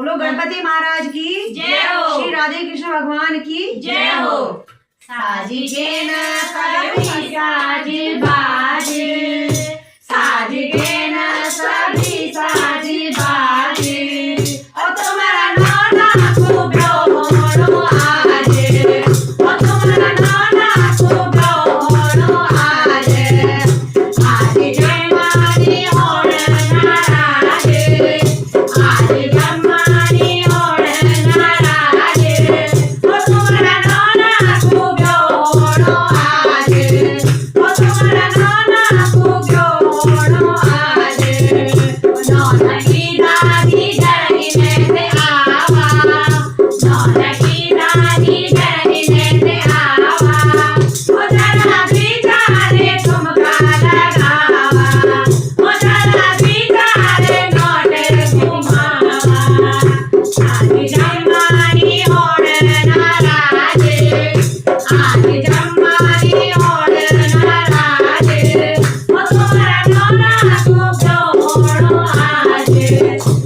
बोलो गणपति महाराज की जय हो। श्री राधे कृष्ण भगवान की जय हो। साजी के न सभी साज बाज, साज के न सभी साज बाज, और तुम्हारा नाना को ब्रह्मणो आज, और तुम्हारा नाना को ब्रह्मणो आज, आज जन्मानी होण नाराज, आज जन्मानी होण नाराज, और तुम्हारा नाना को ब्रह्मणो आज, और तुम्हारा नाना को ब्रह्मणो आज, नाना की दादी जरगिने से आवा, नाना की दादी जरगिने से आवा, ओ जरा बिचारे ठुमका लगावा, ओ जरा बिचारे नोट घुमावा, आज जम्मानी होण नाराज, आज जम्मानी होण नाराज, ओ तुम्हारा नाना को ब्रह्मणो आज,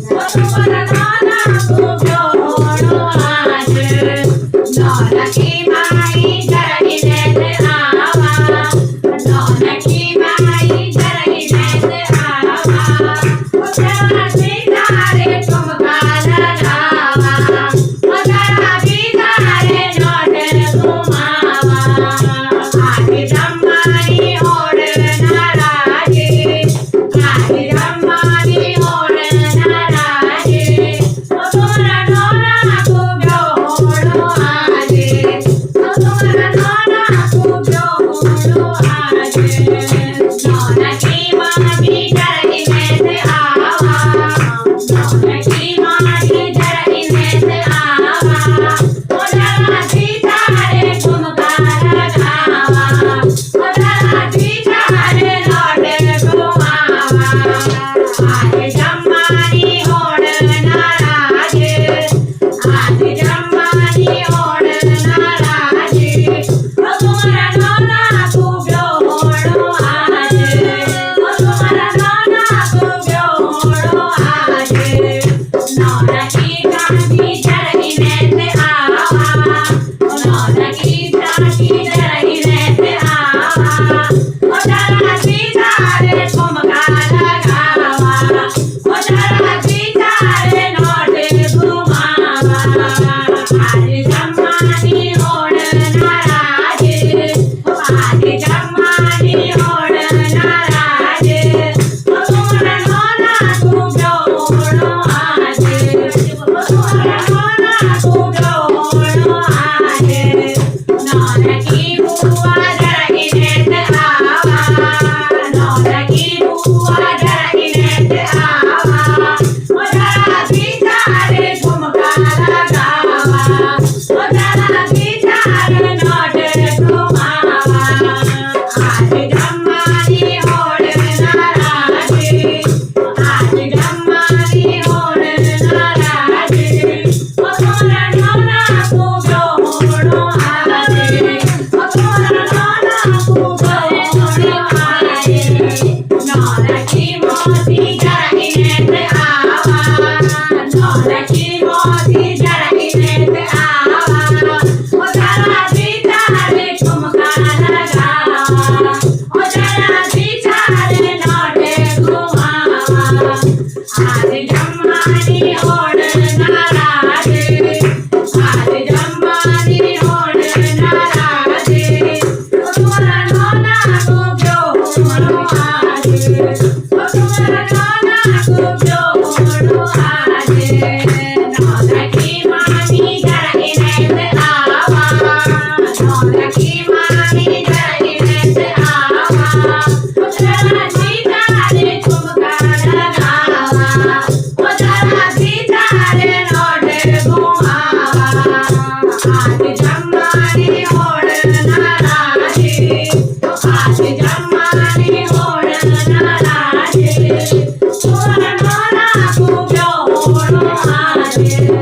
ओ तुम्हारा नाना को ब्रह्मणो आज, नाना की माई जरगिने से आवा, नाना की माई जरगिने से आवा, ओ जरा बिचारे ठुमका लगावा, ओ जरा बिचारे नोट घुमावा, आज जम्मानी होण नाराज, आज जम्मानी होण नाराज, ओ तुम्हारा नाना को ब्रह्मणो आज, ओ तुम्हारा नाना को ब्रह्मणो आज, नाना की मामी जरगिने से आवा, नाना की मामी जरगिने से आवा, ओ जरा बिचारे ठुमका लगावा, ओ जरा बिचारे नोट घुमावा, आज जम्मानी होण नाराज, आज जम्मानी होण नाराज, ओ तुम्हारा नाना को ब्रह्मणो आज, ओ तुम्हारा नाना को ब्रह्मणो आज, नाना की दादी जरगिने से आवा, ओ नाना की दादी जरगिने से आवा, ओ जरा बिचारे ठुमका लगावा, ओ जरा बिचारे नोट घुमावा, आज जम्मानी होण नाराज, आज जम्मानी होण नाराज, ओ तुम्हारा नाना को ब्रह्मणो आज, ओ तुम्हारा नाना को ब्रह्मणो आज, नाना की बुआ जरगिने से आवा, नाना की बुआ जरगिने से आवा, ओ जरा बिचारे ठुमका लगावा, ओ जरा बिचारे नोट घुमावा, आज जम्मानी होण नाराज, आज जम्मानी होण नाराज, ओ तुम्हारा नाना को ब्रह्मणो आज, ओ तुम्हारा नाना को ब्रह्मणो आज, नाना की मोती जरगिने से आवा, नाना की मोती जरगिने से आवा, ओ जरा बिचारे ठुमका लगावा, ओ जरा बिचारे नोट घुमावा, आज जम्मानी होण नाराज, आज जम्मानी होण नाराज, ओ तुम्हारा नाना को ब्रह्मणो आज, ओ तुम्हारा नाना को ब्रह्मणो आज, नाना की मामी जरगिने से आवा, नाना की मामी जरगिने से आवा, ओ जरा बिचारे ठुमका लगावा, ओ जरा बिचारे नोट घुमावा, आज जम्मानी होण नाराज, आज जम्मानी होण नाराज, तुम्हारा नाना को ब्रह्मणो आज।